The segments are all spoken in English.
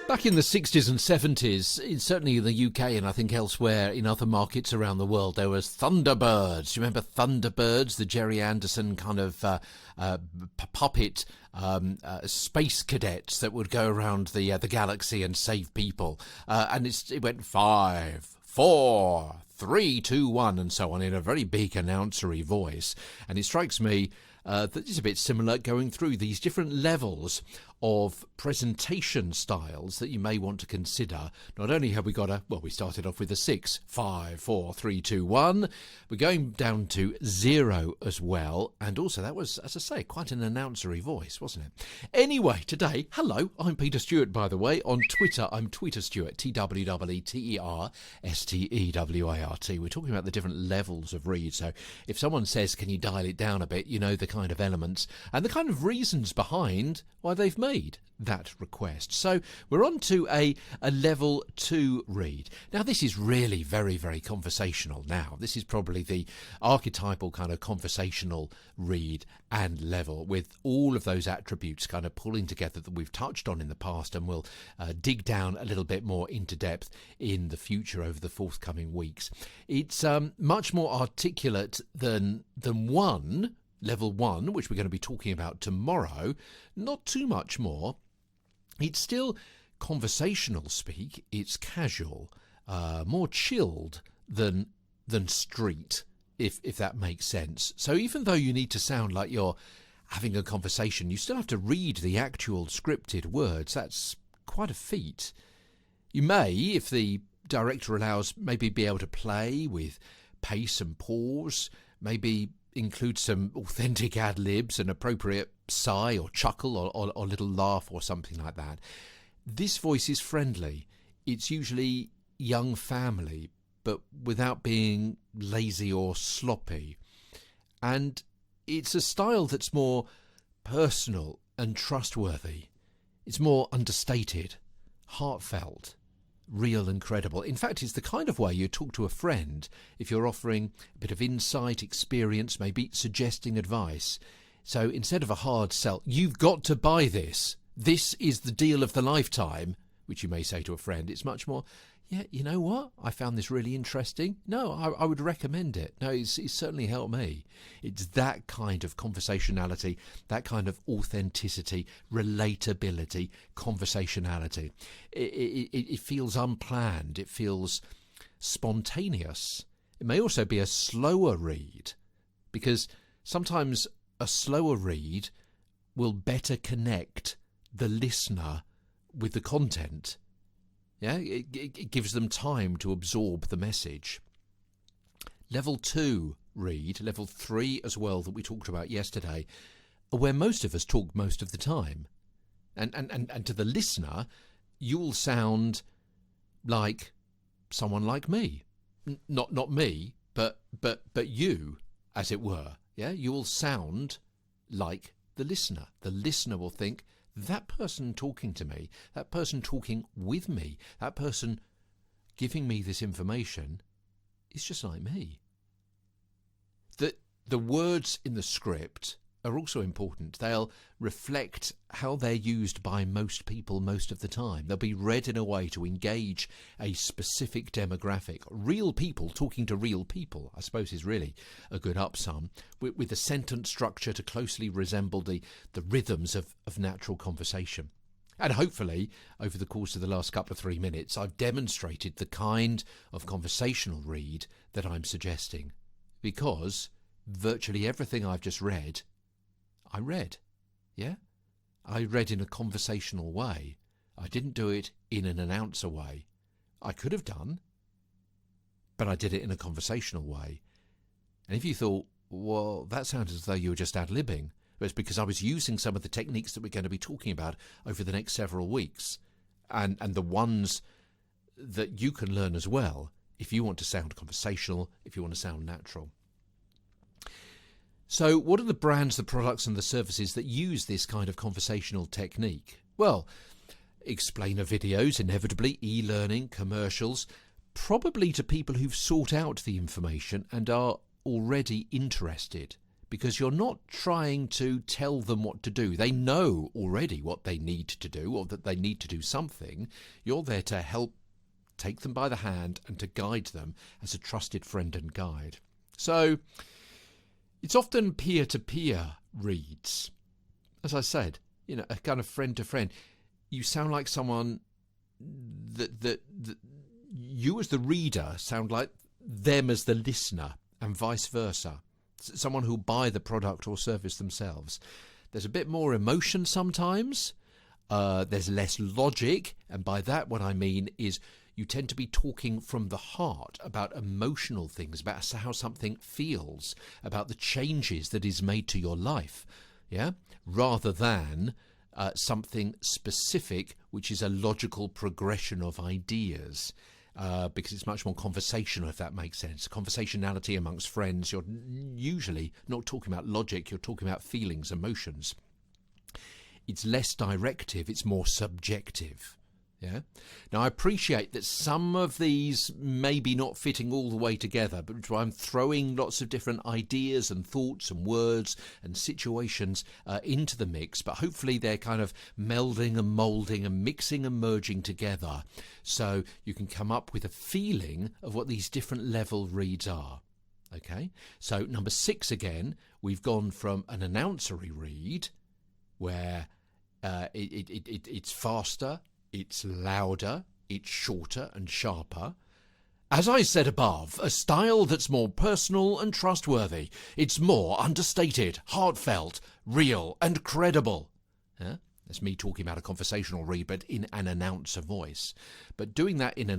Back in the 60s and 70s, certainly in the UK and I think elsewhere in other markets around the world, there was Thunderbirds. You remember Thunderbirds, the Jerry Anderson kind of puppet space cadets that would go around the galaxy and save people. And it went 5, 4, 3, 2, 1 and so on in a very big announcery voice. And it strikes me that it's a bit similar going through these different levels of presentation styles that you may want to consider. Not only have we got we started off with a 6, 5, 4, 3, 2, 1. We're going down to 0 as well. And also that was, as I say, quite an announcery voice, wasn't it? Anyway, today, hello, I'm Peter Stewart, by the way. On Twitter, I'm Tweeter Stewart, TWEETERSTEWART. We're talking about the different levels of read. So if someone says, can you dial it down a bit, you know the kind of elements and the kind of reasons behind why they've made that request. So we're on to a level 2 read. Now this is really very, very conversational now. This is probably the archetypal kind of conversational read and level with all of those attributes kind of pulling together that we've touched on in the past and we'll dig down a little bit more into depth in the future over the forthcoming weeks. It's much more articulate than level 1, which we're going to be talking about tomorrow, not too much more. It's still conversational speak. It's casual, more chilled than street, if that makes sense. So even though you need to sound like you're having a conversation, you still have to read the actual scripted words. That's quite a feat. You may, if the director allows, maybe be able to play with pace and pause, maybe include some authentic adlibs, an appropriate sigh or chuckle or little laugh or something like that. This voice is friendly. It's usually young family, but without being lazy or sloppy. And it's a style that's more personal and trustworthy. It's more understated, heartfelt, real and credible. In fact, it's the kind of way you talk to a friend if you're offering a bit of insight, experience, maybe suggesting advice. So instead of a hard sell, you've got to buy this. This is the deal of the lifetime, which you may say to a friend. It's much more, yeah, you know what? I found this really interesting. No, I would recommend it. No, it's certainly helped me. It's that kind of conversationality, that kind of authenticity, relatability, conversationality. It feels unplanned. It feels spontaneous. It may also be a slower read, because sometimes a slower read will better connect the listener with the content. Yeah, it gives them time to absorb the message. Level 2 read, level 3 as well that we talked about yesterday, are where most of us talk most of the time. And to the listener, you'll sound like someone like me. Not me, but you, as it were. Yeah, you will sound like the listener. The listener will think, that person talking to me, that person talking with me, that person giving me this information is just like me. The words in the script are also important. They'll reflect how they're used by most people most of the time. They'll be read in a way to engage a specific demographic. Real people talking to real people, I suppose, is really a good upsum, with a sentence structure to closely resemble the rhythms of natural conversation. And hopefully, over the course of the last couple of 3 minutes, I've demonstrated the kind of conversational read that I'm suggesting. Because virtually everything I've just read, I read. Yeah? I read in a conversational way. I didn't do it in an announcer way. I could have done, but I did it in a conversational way. And if you thought, well, that sounds as though you were just ad-libbing, but it's because I was using some of the techniques that we're going to be talking about over the next several weeks, and the ones that you can learn as well if you want to sound conversational, if you want to sound natural. So what are the brands, the products and the services that use this kind of conversational technique? Well, explainer videos, inevitably, e-learning, commercials, probably to people who've sought out the information and are already interested. because you're not trying to tell them what to do. They know already what they need to do, or that they need to do something. You're there to help take them by the hand and to guide them as a trusted friend and guide. So it's often peer-to-peer reads. As I said, a kind of friend to friend. You sound like someone that you as the reader sound like them as the listener, and vice versa. Someone who'll buy the product or service themselves. There's a bit more emotion sometimes. There's less logic, and by that what I mean is you tend to be talking from the heart about emotional things, about how something feels, about the changes that is made to your life, rather than something specific, which is a logical progression of ideas. Because it's much more conversational, if that makes sense. Conversationality amongst friends, you're usually not talking about logic, you're talking about feelings, emotions. It's less directive, it's more subjective. Now, I appreciate that some of these may be not fitting all the way together, but I'm throwing lots of different ideas and thoughts and words and situations into the mix, but hopefully they're kind of melding and moulding and mixing and merging together, so you can come up with a feeling of what these different level reads are. Okay, so number 6 again, we've gone from an announcery read, where it's faster, it's louder, it's shorter and sharper. As I said above, a style that's more personal and trustworthy. It's more understated, heartfelt, real and credible. That's me talking about a conversational read, but in an announcer voice. But doing that in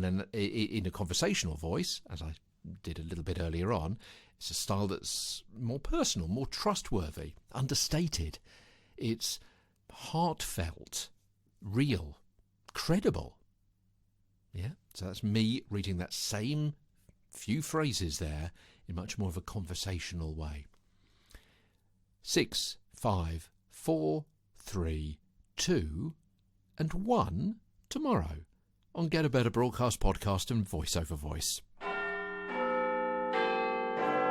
a conversational voice, as I did a little bit earlier on, it's a style that's more personal, more trustworthy, understated. It's heartfelt, real, credible. So that's me reading that same few phrases there in much more of a conversational way. 6, 5, 4, 3, 2 and 1 tomorrow on Get a Better Broadcast Podcast and Voice Over Voice.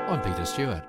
I'm Peter Stewart.